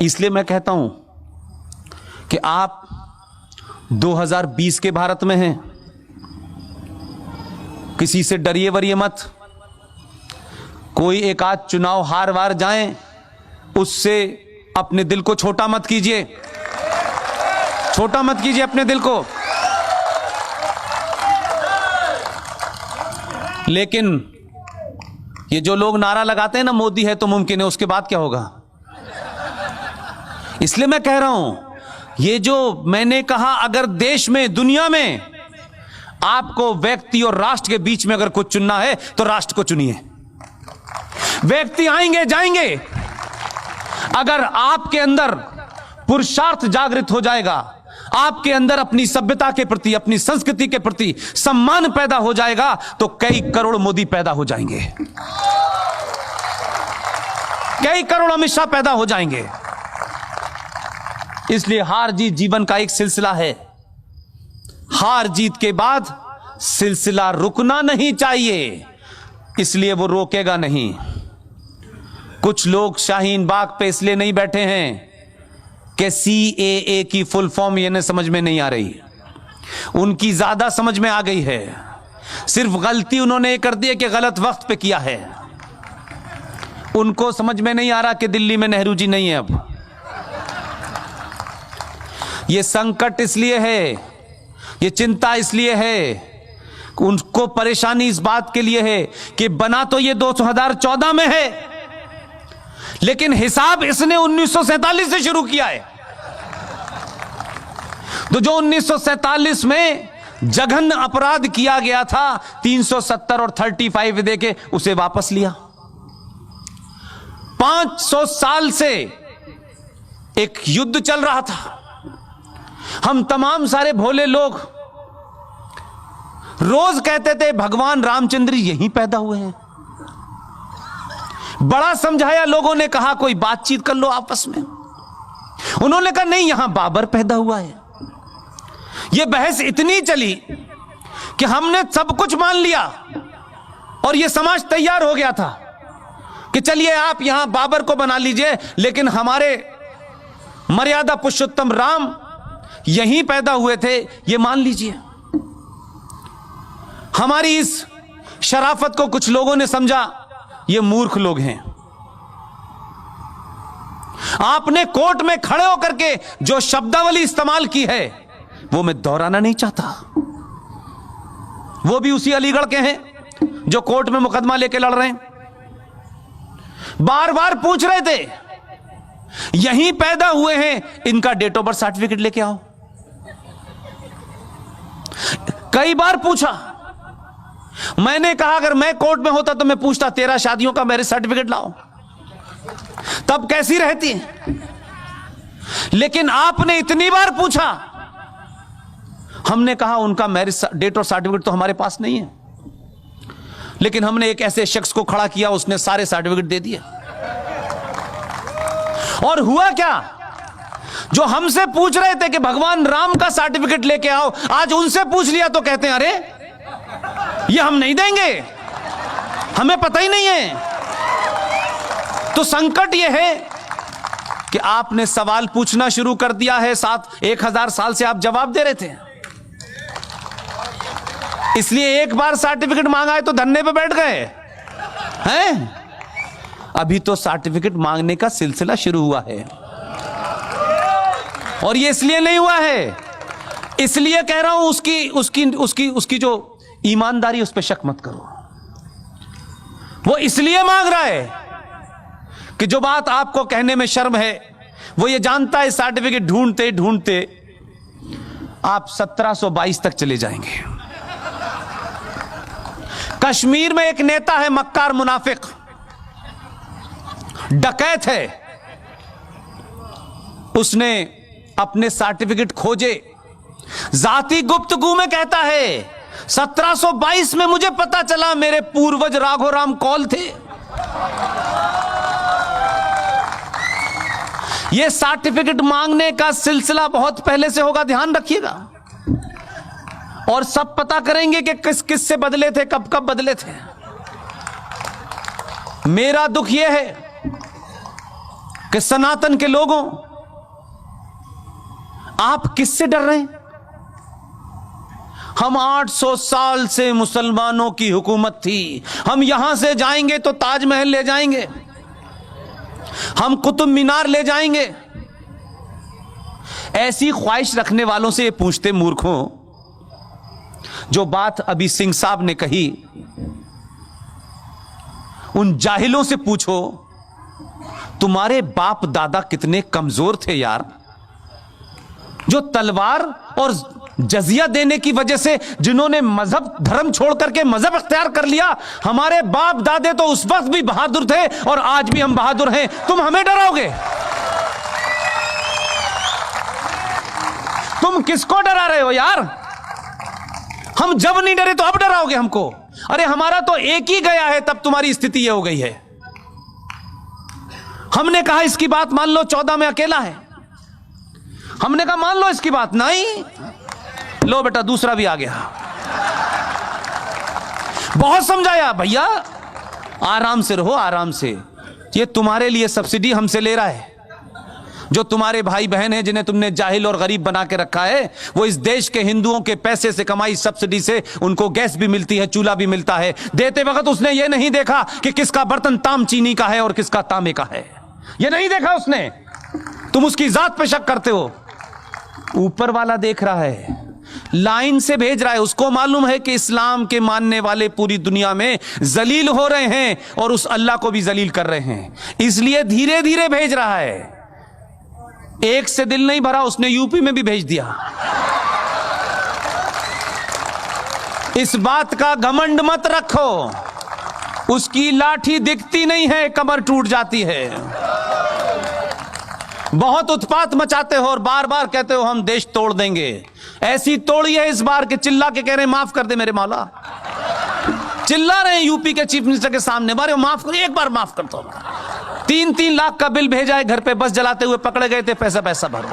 इसलिए मैं कहता हूं कि आप 2020 के भारत में हैं। किसी से डरिए वरिए मत। कोई एक आध चुनाव हार वार जाए उससे अपने दिल को छोटा मत कीजिए, छोटा मत कीजिए अपने दिल को। लेकिन ये जो लोग नारा लगाते हैं ना, मोदी है तो मुमकिन है, उसके बाद क्या होगा? इसलिए मैं कह रहा हूं, ये जो मैंने कहा, अगर देश में, दुनिया में आपको व्यक्ति और राष्ट्र के बीच में अगर कुछ चुनना है तो राष्ट्र को चुनिए। व्यक्ति आएंगे जाएंगे, अगर आपके अंदर पुरुषार्थ जागृत हो जाएगा, आपके अंदर अपनी सभ्यता के प्रति, अपनी संस्कृति के प्रति सम्मान पैदा हो जाएगा, तो कई करोड़ मोदी पैदा हो जाएंगे, कई करोड़ अमित शाह पैदा हो जाएंगे। इसलिए हार जीत जीवन का एक सिलसिला है। हार जीत के बाद सिलसिला रुकना नहीं चाहिए, इसलिए वो रोकेगा नहीं। कुछ लोग शाहीन बाग पे इसलिए नहीं बैठे हैं कि CAA की फुल फॉर्म इन्हें समझ में नहीं आ रही, उनकी ज्यादा समझ में आ गई है। सिर्फ गलती उन्होंने कर दी है कि गलत वक्त पे किया है। उनको समझ में नहीं आ रहा कि दिल्ली में नेहरू जी नहीं है। अब ये संकट इसलिए है, ये चिंता इसलिए है, उनको परेशानी इस बात के लिए है कि बना तो ये 2014 में है, लेकिन हिसाब इसने 1947 से शुरू किया है। तो जो 1947 में जघन्य अपराध किया गया था, 370 और 35 देके उसे वापस लिया। 500 साल से एक युद्ध चल रहा था। हम तमाम सारे भोले लोग रोज कहते थे भगवान रामचंद्र यहीं पैदा हुए हैं। बड़ा समझाया, लोगों ने कहा कोई बातचीत कर लो आपस में। उन्होंने कहा नहीं, यहां बाबर पैदा हुआ है। यह बहस इतनी चली कि हमने सब कुछ मान लिया और यह समाज तैयार हो गया था कि चलिए आप यहां बाबर को बना लीजिए, लेकिन हमारे मर्यादा पुरुषोत्तम राम यहीं पैदा हुए थे, यह मान लीजिए। हमारी इस शराफत को कुछ लोगों ने समझा ये मूर्ख लोग हैं। आपने कोर्ट में खड़े होकर के जो शब्दावली इस्तेमाल की है वो मैं दोहराना नहीं चाहता। वो भी उसी अलीगढ़ के हैं जो कोर्ट में मुकदमा लेके लड़ रहे हैं। बार बार पूछ रहे थे यहीं पैदा हुए हैं, इनका डेट ऑफ बर्थ सर्टिफिकेट लेके आओ। कई बार पूछा। मैंने कहा अगर मैं कोर्ट में होता तो मैं पूछता 13 शादियों का मैरिज सर्टिफिकेट लाओ, तब कैसी रहती। लेकिन आपने इतनी बार पूछा, हमने कहा उनका मैरिज डेट और सर्टिफिकेट तो हमारे पास नहीं है, लेकिन हमने एक ऐसे शख्स को खड़ा किया, उसने सारे सर्टिफिकेट दे दिए। और हुआ क्या, जो हमसे पूछ रहे थे कि भगवान राम का सर्टिफिकेट लेके आओ, आज उनसे पूछ लिया तो कहते हैं अरे ये हम नहीं देंगे, हमें पता ही नहीं है। तो संकट यह है कि आपने सवाल पूछना शुरू कर दिया है। 1000 साल से आप जवाब दे रहे थे, इसलिए एक बार सर्टिफिकेट मांगा है तो धरने पे बैठ गए हैं। अभी तो सर्टिफिकेट मांगने का सिलसिला शुरू हुआ है, और ये इसलिए नहीं हुआ है, इसलिए कह रहा हूं उसकी जो ईमानदारी, उस पर शक मत करो। वो इसलिए मांग रहा है कि जो बात आपको कहने में शर्म है, वो ये जानता है सर्टिफिकेट ढूंढते ढूंढते आप 1722 तक चले जाएंगे। कश्मीर में एक नेता है, मक्कार मुनाफिक, डकैत है। उसने अपने सर्टिफिकेट खोजे, जाति गुप्तगू में कहता है 1722 में मुझे पता चला मेरे पूर्वज राघोराम कौल थे। यह सर्टिफिकेट मांगने का सिलसिला बहुत पहले से होगा, ध्यान रखिएगा। और सब पता करेंगे कि किस किस से बदले थे, कब कब बदले थे। मेरा दुख यह है कि सनातन के लोगों, आप किससे डर रहे हैं? हम 800 साल से मुसलमानों की हुकूमत थी, हम यहां से जाएंगे तो ताजमहल ले जाएंगे, हम कुतुब मीनार ले जाएंगे। ऐसी ख्वाहिश रखने वालों से ये पूछते मूर्खों, जो बात अभी सिंह साहब ने कही, उन जाहिलों से पूछो तुम्हारे बाप दादा कितने कमजोर थे यार, जो तलवार और जजिया देने की वजह से जिन्होंने मजहब धर्म छोड़ करके मजहब इख्तियार कर लिया। हमारे बाप दादे तो उस वक्त भी बहादुर थे और आज भी हम बहादुर हैं, तुम हमें डराओगे? तुम किसको डरा रहे हो यार? हम जब नहीं डरे तो अब डराओगे हमको? अरे हमारा तो एक ही गया है, तब तुम्हारी स्थिति ये हो गई है। हमने कहा इसकी बात मान लो, 14 में अकेला है, हमने कहा मान लो इसकी बात, नहीं, लो बेटा दूसरा भी आ गया। बहुत समझाया, भैया आराम से रहो, आराम से, ये तुम्हारे लिए सब्सिडी हमसे ले रहा है। जो तुम्हारे भाई बहन हैं जिन्हें तुमने जाहिल और गरीब बना के रखा है, वो इस देश के हिंदुओं के पैसे से कमाई सब्सिडी से उनको गैस भी मिलती है, चूल्हा भी मिलता है। देते वक्त उसने ये नहीं देखा कि किसका बर्तन ताम चीनी का है और किसका तांबे का है, ये नहीं देखा उसने। तुम उसकी जात पे शक करते हो, ऊपर वाला देख रहा है, लाइन से भेज रहा है। उसको मालूम है कि इस्लाम के मानने वाले पूरी दुनिया में जलील हो रहे हैं और उस अल्लाह को भी जलील कर रहे हैं, इसलिए धीरे धीरे भेज रहा है। एक से दिल नहीं भरा, उसने यूपी में भी भेज दिया। इस बात का घमंड मत रखो, उसकी लाठी दिखती नहीं है, कमर टूट जाती है। बहुत उत्पात मचाते हो और बार बार कहते हो हम देश तोड़ देंगे। ऐसी तोड़ी है इस बार के चिल्ला के कह रहे हैं माफ कर दे मेरे मौला। चिल्ला रहे हैं यूपी के चीफ मिनिस्टर के सामने, बारे माफ कर, एक बार माफ करता हूं। 3-3 लाख का बिल भेजा है घर पे, बस जलाते हुए पकड़े गए थे, पैसा भरो।